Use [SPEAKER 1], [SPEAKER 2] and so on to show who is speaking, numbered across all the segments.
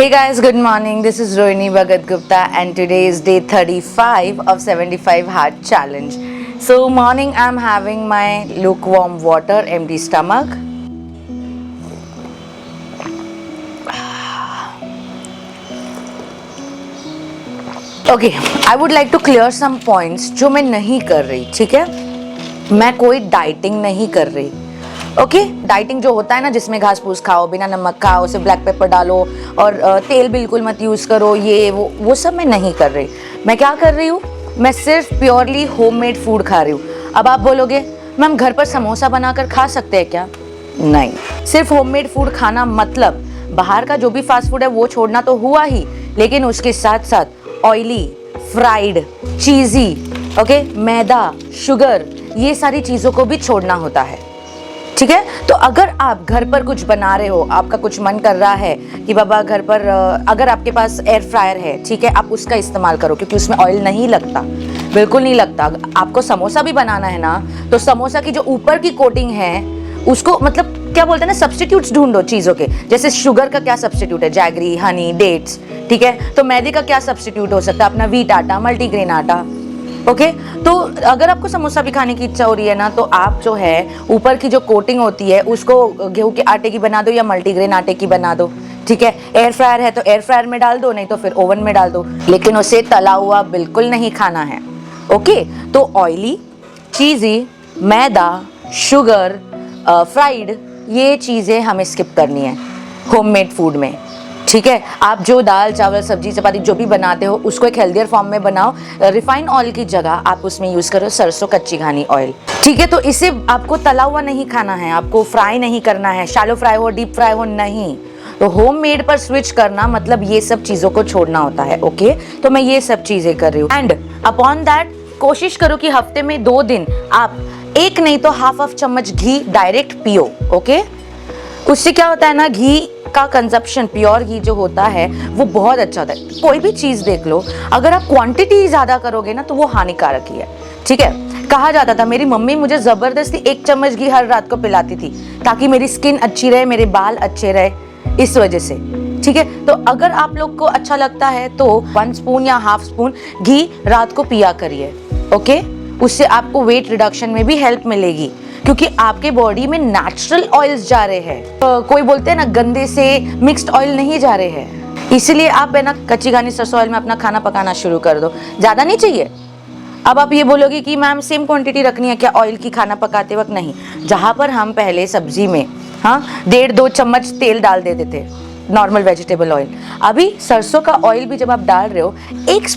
[SPEAKER 1] Hey guys, good morning. This is Rohini Bhagat Gupta and today is day 35 of 75 Hard Challenge. So morning I'm having my lukewarm water, empty stomach. Okay, I would like to clear some points जो मैं नहीं कर रही, ठीक है? मैं कोई dieting नहीं कर रही. ओके डाइटिंग जो होता है ना जिसमें घास फूस खाओ, बिना नमक खाओ, सिर्फ ब्लैक पेपर डालो और तेल बिल्कुल मत यूज़ करो, ये वो सब मैं नहीं कर रही. मैं क्या कर रही हूँ, मैं सिर्फ प्योरली होममेड फूड खा रही हूँ. अब आप बोलोगे मैम घर पर समोसा बनाकर खा सकते हैं क्या? नहीं, सिर्फ होममेड फूड खाना मतलब बाहर का जो भी फास्ट फूड है वो छोड़ना तो हुआ ही, लेकिन उसके साथ साथ ऑयली, फ्राइड, चीज़ी, ओके, मैदा, शुगर, ये सारी चीज़ों को भी छोड़ना होता है. ठीक है, तो अगर आप घर पर कुछ बना रहे हो, आपका कुछ मन कर रहा है कि बाबा घर पर अगर आपके पास एयर फ्रायर है, ठीक है, आप उसका इस्तेमाल करो क्योंकि उसमें ऑयल नहीं लगता, बिल्कुल नहीं लगता. आपको समोसा भी बनाना है ना, तो समोसा की जो ऊपर की कोटिंग है उसको मतलब क्या बोलते हैं ना, सब्स्टिट्यूट्स ढूंढो चीज़ों के. जैसे शुगर का क्या सब्स्टिट्यूट है? Jaggery, honey, dates. ठीक है, तो मैदे का क्या सब्स्टिट्यूट हो सकता है? अपना व्हीट आटा, मल्टीग्रेन आटा. ओके तो अगर आपको समोसा भी खाने की इच्छा हो रही है ना, तो आप जो है ऊपर की जो कोटिंग होती है उसको गेहूं के आटे की बना दो या मल्टीग्रेन आटे की बना दो. ठीक है, एयर फ्रायर है तो एयर फ्रायर में डाल दो, नहीं तो फिर ओवन में डाल दो, लेकिन उसे तला हुआ बिल्कुल नहीं खाना है. ओके तो ऑयली, चीज़ी, मैदा, शुगर, फ्राइड, ये चीज़ें हमें स्किप करनी है होममेड फूड में. ठीक है, आप जो दाल चावल सब्जी चपाती जो भी बनाते हो उसको एक हेल्दियर फॉर्म में बनाओ. रिफाइंड ऑयल की जगह आप उसमें यूज़ करो सरसों कच्ची घानी ऑयल. ठीक है, तो इसे आपको तला हुआ नहीं खाना है, आपको फ्राई नहीं करना है, शैलो फ्राई हो, डीप फ्राई हो, नहीं. तो होममेड पर स्विच करना मतलब ये सब चीज़ों को छोड़ना होता है. ओके तो मैं ये सब चीज़ें कर रही हूँ. एंड अपॉन दैट कोशिश करो कि हफ्ते में 2 दिन आप एक नहीं तो हाफ चम्मच घी डायरेक्ट पियो. ओके उससे क्या होता है ना, घी का कंजप्शन, प्योर घी जो होता है वो बहुत अच्छा होता है. कोई भी चीज़ देख लो, अगर आप क्वांटिटी ज़्यादा करोगे ना तो वो हानिकारक ही है. ठीक है, कहा जाता था, मेरी मम्मी मुझे ज़बरदस्ती 1 चम्मच घी हर रात को पिलाती थी ताकि मेरी स्किन अच्छी रहे, मेरे बाल अच्छे रहे, इस वजह से. ठीक है, तो अगर आप लोग को अच्छा लगता है तो 1 स्पून या हाफ स्पून घी रात को पिया करिए. ओके उससे आपको वेट रिडक्शन में भी हेल्प मिलेगी क्योंकि आपके बॉडी में नेचुरल ऑयल्स जा रहे हैं. कोई बोलते हैं ना गंदे से मिक्स्ड ऑयल नहीं जा रहे हैं. इसलिए आप है ना कच्ची घानी सरसों ऑयल में अपना खाना पकाना शुरू कर दो. ज़्यादा नहीं चाहिए. अब आप ये बोलोगे कि मैम सेम क्वांटिटी रखनी है क्या ऑयल की खाना पकाते वक्त? नहीं, जहाँ पर हम पहले सब्जी में 1.5-2 चम्मच तेल डाल देते थे नॉर्मल वेजिटेबल ऑयल, अभी सरसों का ऑयल भी जब आप डाल रहे हो 1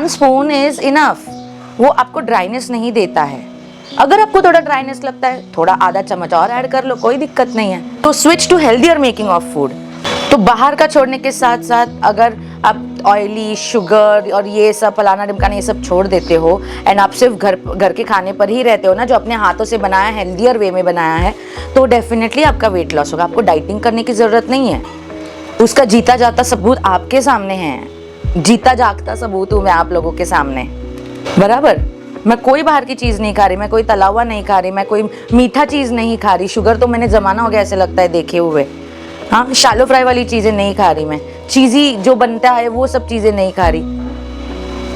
[SPEAKER 1] स्पून इज इनफ. वो आपको ड्राइनेस नहीं देता है. अगर आपको थोड़ा ड्राइनेस लगता है, थोड़ा आधा चम्मच और ऐड कर लो, कोई दिक्कत नहीं है. तो switch to healthier making of food. तो बाहर का छोड़ने के साथ साथ अगर आप ऑयली, शुगर और ये सब फलाना ढिमकाना ये सब छोड़ देते हो एंड आप सिर्फ घर के खाने पर ही रहते हो ना, जो अपने हाथों से बनाया, हेल्दियर वे में बनाया है, तो डेफिनेटली आपका वेट लॉस होगा. आपको डाइटिंग करने की ज़रूरत नहीं है. उसका जीता जाता सबूत आपके सामने है. जीता जागता सबूत हूँ मैं आप लोगों के सामने. बराबर, मैं कोई बाहर की चीज़ नहीं खा रही, मैं कोई तला हुआ नहीं खा रही, मैं कोई मीठा चीज़ नहीं खा रही. शुगर तो मैंने ज़माना हो गया ऐसे लगता है देखे हुए. हाँ, शैलो फ्राई वाली चीज़ें नहीं खा रही मैं. चीज़ी जो बनता है वो सब चीज़ें नहीं खा रही.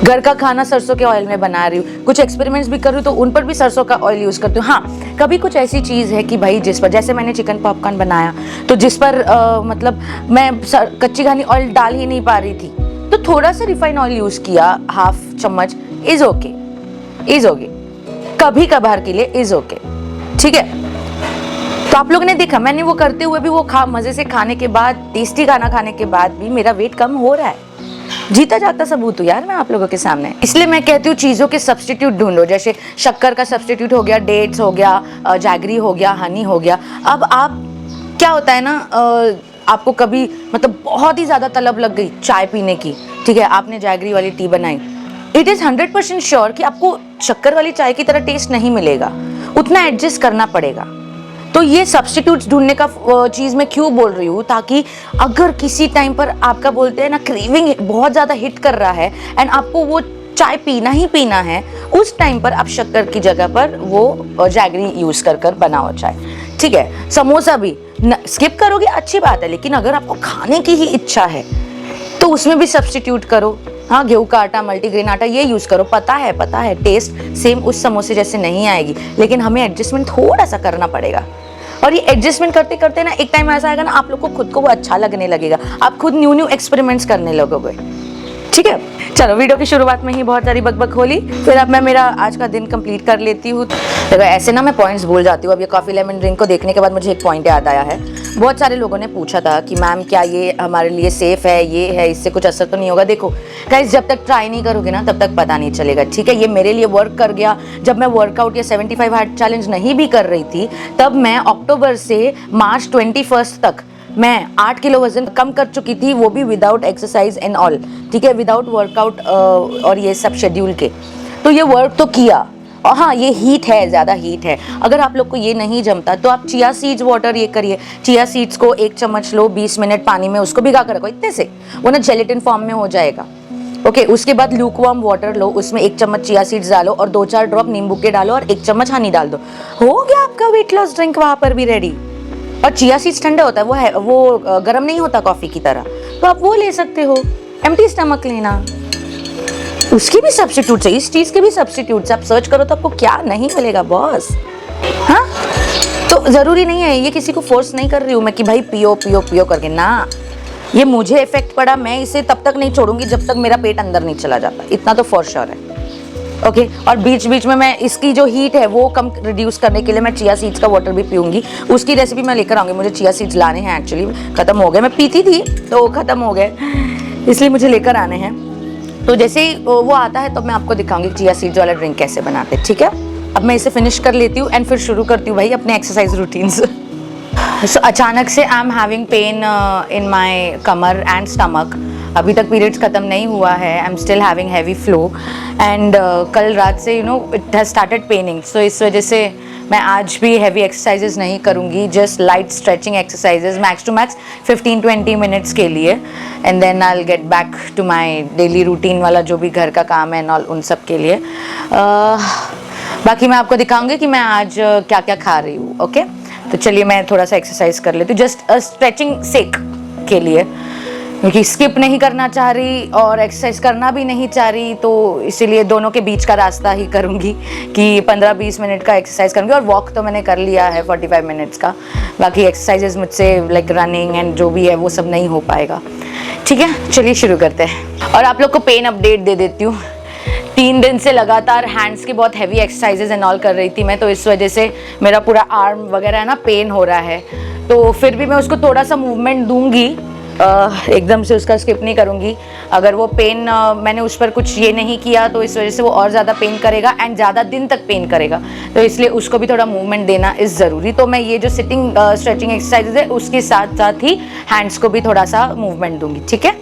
[SPEAKER 1] घर का खाना सरसों के ऑयल में बना रही हूँ. कुछ एक्सपेरिमेंट्स भी कर रही हूँ तो उन पर भी सरसों का ऑयल यूज़ करती हूँ. हाँ, कभी कुछ ऐसी चीज़ है कि भाई जिस पर, जैसे मैंने चिकन पॉपकॉर्न बनाया तो जिस पर मतलब मैं कच्ची घानी ऑयल डाल ही नहीं पा रही थी, तो थोड़ा सा रिफाइंड ऑयल यूज़ किया, हाफ चम्मच, इज़ ओके. कभी कभार के लिए इज ओके. ठीक है, तो आप लोगों ने देखा मैंने वो करते हुए भी वो मजे से खाने के बाद, टेस्टी खाना खाने के बाद भी मेरा वेट कम हो रहा है. जीता जागता सबूत हूँ यार मैं आप लोगों के सामने. इसलिए मैं कहती हूँ चीज़ों के सब्स्टिट्यूट ढूंढो. जैसे शक्कर का सब्स्टिट्यूट हो गया, डेट्स हो गया, जैगरी हो गया, हनी हो गया. अब आप क्या होता है ना, आपको कभी मतलब बहुत ही ज़्यादा तलब लग गई चाय पीने की, ठीक है, आपने जैगरी वाली टी बनाई, इट इज़ 100% श्योर कि आपको शक्कर वाली चाय की तरह टेस्ट नहीं मिलेगा. उतना एडजस्ट करना पड़ेगा. तो ये सब्स्टिट्यूट्स ढूंढने का चीज़ मैं क्यों बोल रही हूँ, ताकि अगर किसी टाइम पर आपका बोलते हैं ना क्रेविंग बहुत ज़्यादा हिट कर रहा है एंड आपको वो चाय पीना ही पीना है, उस टाइम पर आप शक्कर की जगह पर वो जैगरी यूज़ कर बनाओ चाय. ठीक है, समोसा भी स्किप करोगे अच्छी बात है, लेकिन अगर आपको खाने की ही इच्छा है तो उसमें भी सब्स्टिट्यूट करो। हाँ, गेहूं का आटा, मल्टीग्रेन आटा ये यूज करो। पता है टेस्ट सेम उस समोसे जैसे नहीं आएगी, लेकिन हमें एडजस्टमेंट थोड़ा सा करना पड़ेगा। और ये एडजस्टमेंट करते करते ना एक टाइम ऐसा आएगा ना, आप लोग को खुद को वो अच्छा लगने लगेगा, आप खुद न्यू एक्सपेरिमेंट्स करने लगोगे। ठीक है, चलो वीडियो की शुरुआत में ही बहुत सारी बकबक होली, फिर अब मैं मेरा आज का दिन कंप्लीट कर लेती हूँ। देखो ऐसे ना मैं पॉइंट्स भूल जाती हूँ। अब ये कॉफ़ी लेमन ड्रिंक को देखने के बाद मुझे एक पॉइंट याद आया है। बहुत सारे लोगों ने पूछा था कि मैम क्या ये हमारे लिए सेफ़ है, ये है, इससे कुछ असर तो नहीं होगा। देखो गाइस, जब तक ट्राई नहीं करोगे ना तब तक पता नहीं चलेगा। ठीक है, ये मेरे लिए वर्क कर गया। जब मैं वर्कआउट या 75 हार्ट चैलेंज नहीं भी कर रही थी, तब मैं अक्टूबर से मार्च 21 तक मैं 8 किलो वजन कम कर चुकी थी, वो भी विदाउट एक्सरसाइज एंड ऑल। ठीक है, विदाउट वर्कआउट और ये सब शेड्यूल के। तो ये वर्क तो किया। और हाँ, ये हीट है, ज़्यादा हीट है। अगर आप लोग को ये नहीं जमता तो आप चिया सीड्स वाटर ये करिए। चिया सीड्स को 1 चम्मच लो, 20 मिनट पानी में उसको भिगा कर रखो, इतने से वो ना जेलेटिन फॉर्म में हो जाएगा। ओके, उसके बाद लूकवार्म वाटर लो, उसमें 1 चम्मच चिया सीड्स डालो और 2-4 ड्रॉप नींबू के डालो और 1 चम्मच हनी डाल दो। हो गया आपका वेट लॉस ड्रिंक वहाँ पर भी रेडी। और चिया सीड्स ठंडा होता है, वो गर्म नहीं होता कॉफ़ी की तरह, तो आप वो ले सकते हो। एम्प्टी स्टमक लेना, उसकी भी सब्स्टिट्यूट है, इस चीज़ के भी सब्स्टिट्यूट। आप सर्च करो तो आपको क्या नहीं मिलेगा बॉस। हाँ, तो ज़रूरी नहीं है, ये किसी को फोर्स नहीं कर रही हूँ मैं कि भाई पियो पियो पियो करके ना। ये मुझे इफेक्ट पड़ा, मैं इसे तब तक नहीं छोड़ूंगी जब तक मेरा पेट अंदर नहीं चला जाता, इतना तो फॉर श्योर है। ओके, और बीच बीच में मैं इसकी जो हीट है वो कम रिड्यूस करने के लिए मैं चिया सीड्स का वाटर भी पीऊंगी। उसकी रेसिपी मैं लेकर आऊँगी। मुझे चिया सीड्स लाने हैं, एक्चुअली ख़त्म हो गए। मैं पीती थी तो ख़त्म हो गए, इसलिए मुझे लेकर आने हैं। तो जैसे ही वो आता है तो मैं आपको दिखाऊंगी चिया सीड्स वाला ड्रिंक कैसे बनाते हैं। ठीक है, अब मैं इसे फिनिश कर लेती हूँ एंड फिर शुरू करती हूँ भाई अपने एक्सरसाइज रूटीन्स। सो अचानक से I am having pain in my Qamar and stomach. अभी तक पीरियड्स ख़त्म नहीं हुआ है, I am still having heavy flow and कल रात से इट हैज़ स्टार्टेड पेनिंग। सो इस वजह से मैं आज भी हैवी एक्सरसाइजेज नहीं करूँगी, just light stretching exercises max to max 15-20 minutes के लिए, and then I will get back to my daily routine वाला जो भी घर का काम है एंड उन सब के लिए। बाकी मैं आपको दिखाऊंगी कि मैं आज क्या क्या खा रही हूँ। ओके, तो चलिए मैं थोड़ा सा एक्सरसाइज कर लेती हूँ, जस्ट स्ट्रेचिंग सेक के लिए, क्योंकि स्किप नहीं करना चाह रही और एक्सरसाइज करना भी नहीं चाह रही, तो इसीलिए दोनों के बीच का रास्ता ही करूँगी कि 15-20 मिनट का एक्सरसाइज करूँगी। और वॉक तो मैंने कर लिया है 45 मिनट्स का, बाकी एक्सरसाइजेज मुझसे लाइक रनिंग एंड जो भी है वो सब नहीं हो पाएगा। ठीक है, चलिए शुरू करते हैं। और आप लोग को पेन अपडेट दे देती हूँ। 3 दिन से लगातार हैंड्स की बहुत हैवी एक्सरसाइजेज एंड ऑल कर रही थी मैं, तो इस वजह से मेरा पूरा आर्म वगैरह है ना पेन हो रहा है। तो फिर भी मैं उसको थोड़ा सा मूवमेंट दूंगी, एकदम से उसका स्किप नहीं करूँगी। अगर वो पेन मैंने उस पर कुछ ये नहीं किया तो इस वजह से वो और ज़्यादा पेन करेगा एंड ज़्यादा दिन तक पेन करेगा, तो इसलिए उसको भी थोड़ा मूवमेंट देना इज़ ज़रूरी। तो मैं ये जो सिटिंग स्ट्रेचिंग एक्सरसाइजेज है उसके साथ साथ ही हैंड्स को भी थोड़ा सा मूवमेंट दूंगी। ठीक है,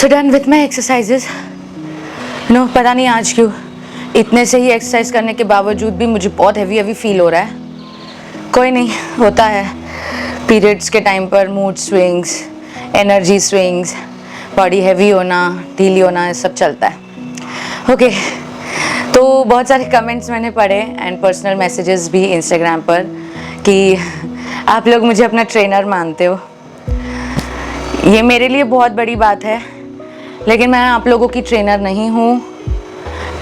[SPEAKER 1] so done with my exercises. No पता नहीं आज क्यों इतने से ही एक्सरसाइज करने के बावजूद भी मुझे बहुत हैवी फील हो रहा है। कोई नहीं, होता है पीरियड्स के टाइम पर mood swings, energy swings, body heavy होना, ढीली होना, सब चलता है। ओके तो बहुत सारे कमेंट्स मैंने पढ़े एंड पर्सनल मैसेजेस भी इंस्टाग्राम पर कि आप लोग मुझे अपना ट्रेनर मानते हो। ये मेरे लिए बहुत बड़ी बात है, लेकिन मैं आप लोगों की ट्रेनर नहीं हूँ।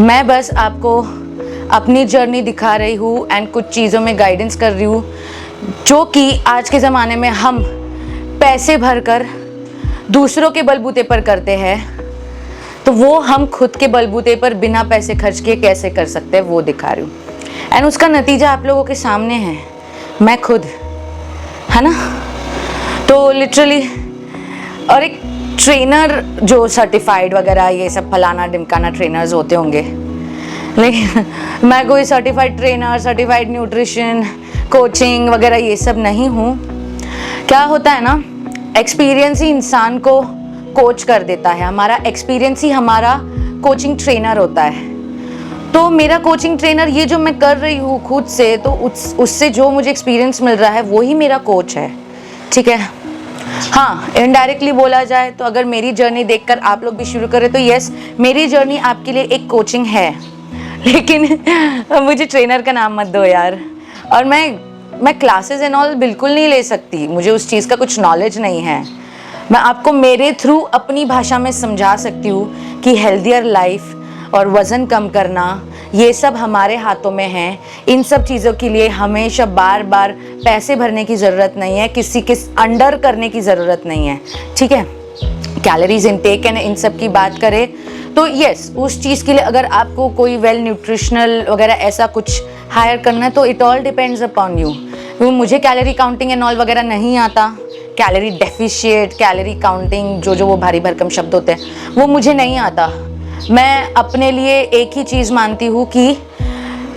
[SPEAKER 1] मैं बस आपको अपनी जर्नी दिखा रही हूँ एंड कुछ चीज़ों में गाइडेंस कर रही हूँ जो कि आज के ज़माने में हम पैसे भरकर दूसरों के बलबूते पर करते हैं, तो वो हम खुद के बलबूते पर बिना पैसे खर्च किए कैसे कर सकते हैं वो दिखा रही हूँ। एंड उसका नतीजा आप लोगों के सामने है, मैं खुद, है ना। तो लिटरली, और एक ट्रेनर जो सर्टिफाइड वगैरह ये सब फलाना ढिमकाना ट्रेनर्स होते होंगे, लेकिन मैं कोई certified trainer, certified nutrition, coaching वगैरह ये सब नहीं हूँ। क्या होता है ना, एक्सपीरियंस ही इंसान को कोच कर देता है। हमारा एक्सपीरियंस ही हमारा कोचिंग ट्रेनर होता है। तो मेरा कोचिंग ट्रेनर ये जो मैं कर रही हूँ खुद से, तो उससे जो मुझे एक्सपीरियंस मिल रहा है वो ही मेरा कोच है, ठीक है। हाँ, इनडायरेक्टली बोला जाए तो अगर मेरी जर्नी देखकर आप लोग भी शुरू करें तो यस, मेरी जर्नी आपके लिए एक कोचिंग है, लेकिन मुझे ट्रेनर का नाम मत दो यार। और मैं क्लासेस एंड ऑल बिल्कुल नहीं ले सकती, मुझे उस चीज़ का कुछ नॉलेज नहीं है। मैं आपको मेरे थ्रू अपनी भाषा में समझा सकती हूँ कि हेल्दियर लाइफ और वज़न कम करना ये सब हमारे हाथों में है। इन सब चीज़ों के लिए हमेशा बार बार पैसे भरने की ज़रूरत नहीं है, किसी के अंडर करने की ज़रूरत नहीं है, ठीक है। कैलोरीज इनटेक एंड इन सब की बात करें तो यस, उस चीज़ के लिए अगर आपको कोई वेल न्यूट्रिशनल वगैरह ऐसा कुछ हायर करना है तो it all depends upon you. मुझे कैलोरी काउंटिंग एंड ऑल वगैरह नहीं आता, कैलोरी डेफिशिएट, कैलोरी काउंटिंग, जो वो भारी भरकम शब्द होते हैं वो मुझे नहीं आता। मैं अपने लिए एक ही चीज़ मानती हूँ कि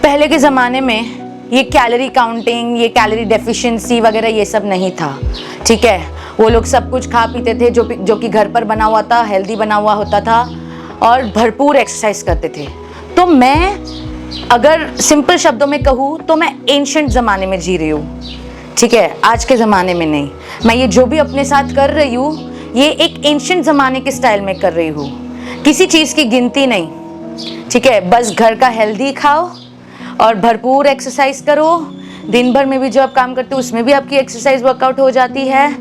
[SPEAKER 1] पहले के ज़माने में ये कैलोरी काउंटिंग, ये कैलोरी डेफिशिएंसी वगैरह ये सब नहीं था, ठीक है। वो लोग सब कुछ खा पीते थे जो कि घर पर बना हुआ था, हेल्दी बना हुआ होता था, और भरपूर एक्सरसाइज करते थे। तो मैं अगर सिंपल शब्दों में कहूँ तो मैं एंशिएंट ज़माने में जी रही हूँ, ठीक है, आज के ज़माने में नहीं। मैं ये जो भी अपने साथ कर रही हूँ ये एक एंशिएंट ज़माने के स्टाइल में कर रही हूँ, किसी चीज़ की गिनती नहीं, ठीक है। बस घर का हेल्दी खाओ और भरपूर एक्सरसाइज करो। दिन भर में भी जो आप काम करते हो उसमें भी आपकी एक्सरसाइज वर्कआउट हो जाती है।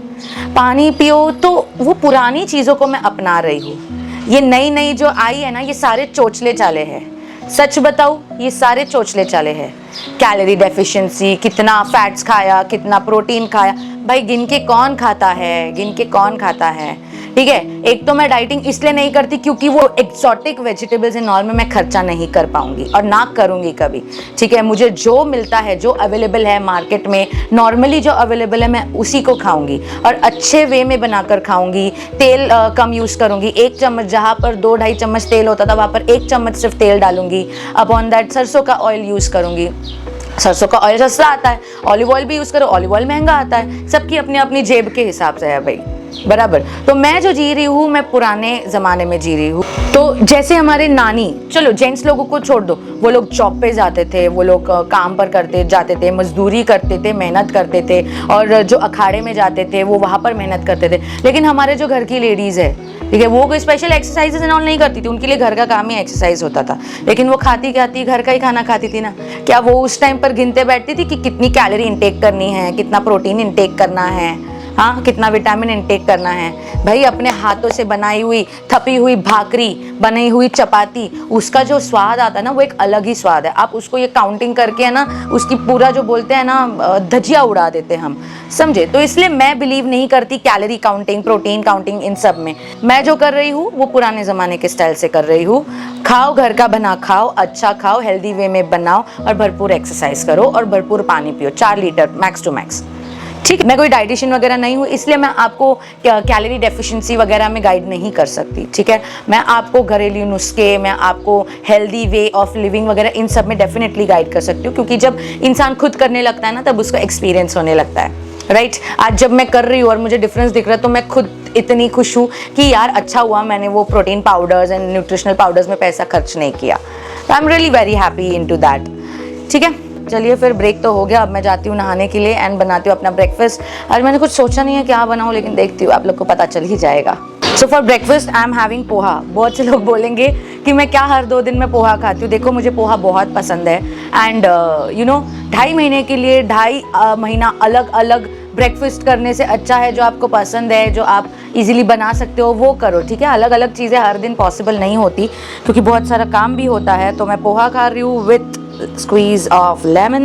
[SPEAKER 1] पानी पियो। तो वो पुरानी चीज़ों को मैं अपना रही हूँ। ये नई नई जो आई है ना, ये सारे चोचले चाले हैं। सच बताऊँ, ये सारे चोचले चाले हैं। कैलोरी डेफिशिएंसी, कितना फैट्स खाया, कितना प्रोटीन खाया, भाई गिन के कौन खाता है, गिन के कौन खाता है, ठीक है। एक तो मैं डाइटिंग इसलिए नहीं करती क्योंकि वो एक्सोटिक वेजिटेबल्स एंड ऑल में मैं खर्चा नहीं कर पाऊंगी और ना करूंगी कभी, ठीक है। मुझे जो मिलता है, जो अवेलेबल है मार्केट में, नॉर्मली जो अवेलेबल है, मैं उसी को खाऊंगी और अच्छे वे में बनाकर खाऊंगी। तेल कम यूज़ करूंगी। 1 चम्मच जहाँ पर 2-2.5 चम्मच तेल होता था वहाँ पर 1 चम्मच सिर्फ तेल डालूंगी। अपॉन दैट सरसों का ऑयल यूज़ करूंगी। सरसों का ऑयल सस्ता आता है, ऑलिव ऑयल भी यूज़ करो, ऑलिव ऑयल महंगा आता है। सबकी अपनी अपनी जेब के हिसाब से है भाई, बराबर। तो मैं जो जी रही हूँ, मैं पुराने ज़माने में जी रही हूँ। तो जैसे हमारे नानी, चलो जेंट्स लोगों को छोड़ दो, वो लोग जॉब पे जाते थे, वो लोग काम पर जाते थे, मजदूरी करते थे, मेहनत करते थे, और जो अखाड़े में जाते थे वो वहाँ पर मेहनत करते थे। लेकिन हमारे जो घर की लेडीज़ है, ठीक है, वो कोई स्पेशल एक्सरसाइजेज एंड ऑल नहीं करती थी। उनके लिए घर का काम ही एक्सरसाइज होता था। लेकिन वो खाती घर का ही खाना खाती थी ना। क्या वो उस टाइम पर गिनते बैठती थी कि कितनी कैलोरी इंटेक करनी है, कितना प्रोटीन इंटेक करना है, हाँ, कितना विटामिन इंटेक करना है? भाई अपने हाथों से बनाई हुई थपी हुई भाकरी, बनी हुई चपाती, उसका जो स्वाद आता है ना, वो एक अलग ही स्वाद है। आप उसको ये काउंटिंग करके है ना, उसकी पूरा जो बोलते हैं ना, धजिया उड़ा देते हम, समझे। तो इसलिए मैं बिलीव नहीं करती कैलोरी काउंटिंग, प्रोटीन काउंटिंग, इन सब में। मैं जो कर रही हूँ वो पुराने ज़माने के स्टाइल से कर रही हूँ। खाओ, घर का बना खाओ, अच्छा खाओ, हेल्दी वे में बनाओ, और भरपूर एक्सरसाइज करो, और भरपूर पानी पियो, 4 लीटर मैक्स टू मैक्स, ठीक है। मैं कोई डाइटिशियन वगैरह नहीं हूँ, इसलिए मैं आपको कैलोरी डेफिशिएंसी वगैरह में गाइड नहीं कर सकती, ठीक है। मैं आपको घरेलू नुस्खे, मैं आपको हेल्दी वे ऑफ लिविंग वगैरह, इन सब में डेफिनेटली गाइड कर सकती हूँ, क्योंकि जब इंसान खुद करने लगता है ना, तब उसको एक्सपीरियंस होने लगता है, राइट। आज जब मैं कर रही हूँ और मुझे डिफरेंस दिख रहा है, तो मैं खुद इतनी खुश हूँ कि यार अच्छा हुआ मैंने वो protein powders and nutritional powders में पैसा खर्च नहीं किया। I am really very happy into that. ठीक है, चलिए फिर ब्रेक तो हो गया, अब मैं जाती हूँ नहाने के लिए एंड बनाती हूँ अपना ब्रेकफास्ट। आज मैंने कुछ सोचा नहीं है क्या बनाऊँ, लेकिन देखती हूँ, आप लोग को पता चल ही जाएगा। So for breakfast I am having poha. बहुत से लोग बोलेंगे कि मैं क्या हर 2 दिन में पोहा खाती हूँ। देखो मुझे पोहा बहुत पसंद है एंड यू नो 2.5 महीने के लिए 2.5 महीना अलग अलग ब्रेकफास्ट करने से अच्छा है जो आपको पसंद है, जो आप इजीली बना सकते हो वो करो। ठीक है, अलग अलग चीज़ें हर दिन पॉसिबल नहीं होती क्योंकि बहुत सारा काम भी होता है। तो मैं पोहा खा रही हूँ विथ स्क्वीज ऑफ लेमन।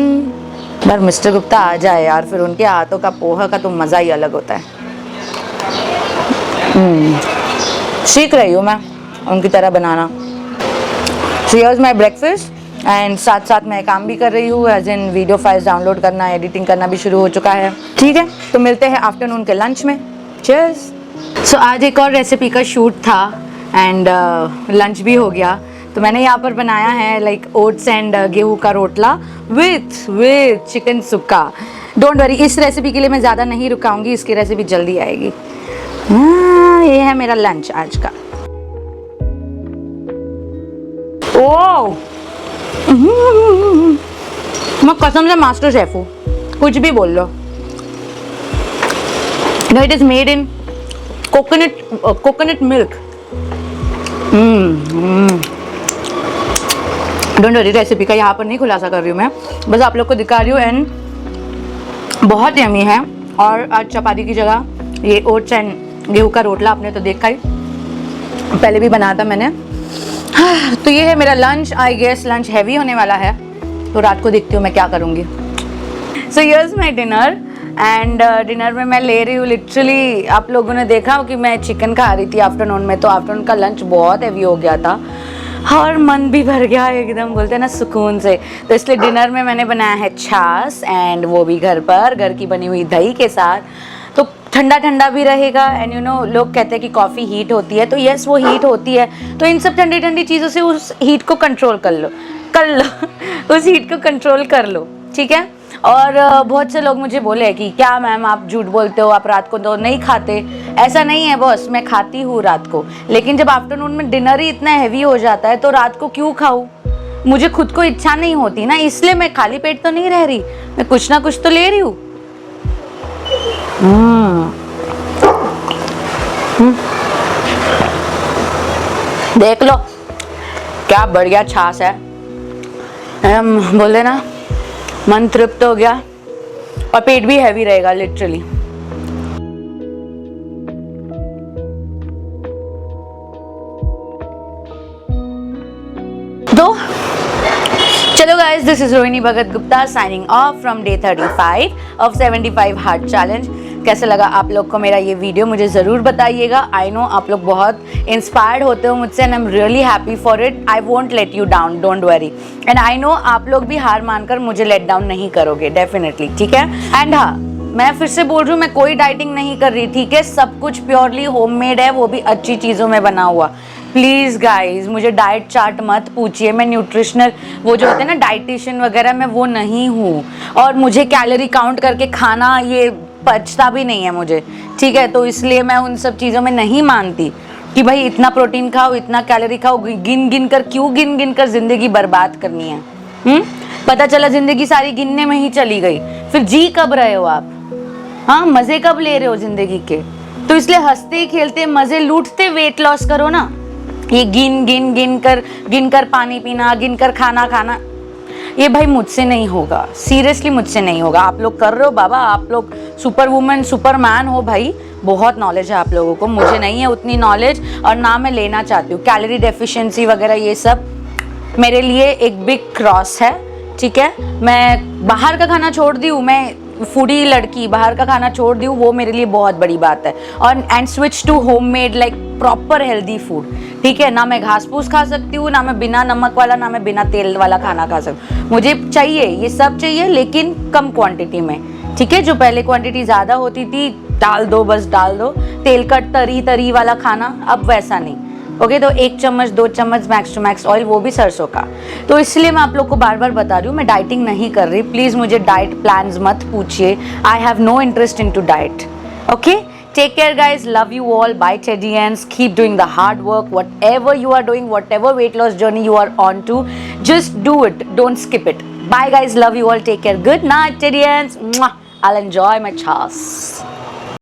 [SPEAKER 1] पर मिस्टर गुप्ता आ जाए यार, फिर उनके हाथों का पोहा का तो मज़ा ही अलग होता है। सीख रही हूँ मैं उनकी तरह बनाना। So here's my breakfast and साथ साथ मैं काम भी कर रही हूँ, as in video files download करना, एडिटिंग करना भी शुरू हो चुका है। ठीक है, तो मिलते हैं आफ्टरनून के लंच में। चीयर्स। सो आज एक और रेसिपी का शूट था एंड लंच भी हो गया। तो मैंने यहाँ पर बनाया है लाइक ओट्स एंड गेहूँ का रोटला विथ चिकन सुक्का। डोंट वरी, इस रेसिपी के लिए मैं ज़्यादा नहीं रुकाऊंगी, इसकी रेसिपी जल्दी आएगी। ये है मेरा लंच आज का। ओह, मैं कसम से मास्टर शेफ हूँ, कुछ भी बोल लो। No, it is made in coconut milk. Don't worry, recipe का यहाँ पर नहीं खुलासा कर रही हूँ मैं, बस आप लोग को दिखा रही हूँ एंड बहुत यमी है। और आज चपाती की जगह ये ओट्स एंड गेहूँ का रोटला आपने तो देखा ही, पहले भी बनाया था मैंने। तो ये है मेरा lunch. I guess lunch heavy होने वाला है, तो रात को देखती हूँ मैं क्या करूँगी। So here's my dinner and dinner में मैं ले रही हूँ लिटरली, आप लोगों ने देखा हो कि मैं चिकन खा रही थी आफ्टरनून में, तो आफ्टरनून का लंच बहुत हैवी हो गया था और मन भी भर गया एकदम, बोलते हैं ना सुकून से। तो इसलिए डिनर में मैंने बनाया है छाछ एंड वो भी घर की बनी हुई दही के साथ, तो ठंडा ठंडा भी रहेगा। एंड यू नो लोग कहते हैं कि कॉफ़ी हीट होती है, तो यस वो हीट होती है, तो इन सब ठंडी ठंडी चीज़ों से उस हीट को कंट्रोल कर लो उस हीट को कंट्रोल कर लो। ठीक है, और बहुत से लोग मुझे बोले कि क्या मैम आप झूठ बोलते हो, आप रात को तो नहीं खाते। ऐसा नहीं है बॉस, मैं खाती हूँ रात को, लेकिन जब आफ्टरनून में डिनर ही इतना हैवी हो जाता है तो रात को क्यों खाऊं? मुझे खुद को इच्छा नहीं होती ना, इसलिए मैं खाली पेट तो नहीं रह रही, मैं कुछ ना कुछ तो ले रही हूँ। देख लो क्या बढ़िया छाछ है, बोले ना मन तृप्त हो गया और पेट भी हैवी रहेगा लिटरली। तो चलो guys, this is Rohini Bhagat Gupta signing off from day 35 of 75 heart challenge. कैसा लगा आप लोग को मेरा ये वीडियो, मुझे ज़रूर बताइएगा। आई नो आप लोग बहुत इंस्पायर्ड होते हो मुझसे and I am really happy for it. I won't let you down, don't worry. And I know आप लोग भी हार मानकर मुझे लेट डाउन नहीं करोगे डेफिनेटली। ठीक है, एंड हाँ मैं फिर से बोल रही हूँ, मैं कोई डाइटिंग नहीं कर रही। ठीक है, सब कुछ प्योरली होममेड है, वो भी अच्छी चीज़ों में बना हुआ। प्लीज़ गाइज मुझे डाइट चार्ट मत पूछिए, मैं न्यूट्रिशनल वो जो होते हैं ना डाइटिशियन वगैरह, मैं वो नहीं हूँ। और मुझे कैलोरी काउंट करके खाना ये पचता भी नहीं है मुझे। ठीक है, तो इसलिए मैं उन सब चीज़ों में नहीं मानती कि भाई इतना प्रोटीन खाओ, इतना कैलोरी खाओ, गिन गिन कर क्यों गिन गिन कर ज़िंदगी बर्बाद करनी है। पता चला ज़िंदगी सारी गिनने में ही चली गई, फिर जी कब रहे हो आप? हाँ, मज़े कब ले रहे हो ज़िंदगी के? तो इसलिए हंसते खेलते मज़े लूटते वेट लॉस करो ना। ये गिन कर पानी पीना, गिन कर खाना खाना, ये भाई मुझसे नहीं होगा, सीरियसली मुझसे नहीं होगा। आप लोग कर रहे हो बाबा, आप लोग सुपर वुमेन सुपर मैन हो भाई, बहुत नॉलेज है आप लोगों को, मुझे नहीं है उतनी नॉलेज और ना मैं लेना चाहती हूँ। कैलोरी डेफिशिएंसी वगैरह ये सब मेरे लिए एक बिग क्रॉस है। ठीक है, मैं बाहर का खाना छोड़ दी हूँ, मैं फूडी लड़की, बाहर का खाना छोड़ दी हूँ, वो मेरे लिए बहुत बड़ी बात है। और and switch to homemade like proper healthy food. ठीक है, ना मैं घास फूस खा सकती हूँ, ना मैं बिना नमक वाला, ना मैं बिना तेल वाला खाना खा सकती हूँ। मुझे चाहिए ये सब चाहिए, लेकिन कम क्वांटिटी में। ठीक है, जो पहले क्वांटिटी ज़्यादा होती थी, डाल दो बस डाल दो, तेल का तरी वाला खाना, अब वैसा नहीं। ओके, तो 1 चम्मच 2 चम्मच मैक्स टू मैक्स ऑयल, वो भी सरसों का। तो इसलिए मैं आप लोग को बार बार बता रही हूँ, मैं डाइटिंग नहीं कर रही। प्लीज़ मुझे डाइट प्लान्स मत पूछिए, I have no interest in to diet. Okay, Take care, guys. Love you all. Bye, Teddians. Keep doing the hard work. Whatever you are doing, whatever weight loss journey you are on to, just do it. Don't skip it. Bye, guys. Love you all. Take care. Good night, Teddians. Mwah. I'll enjoy my chas.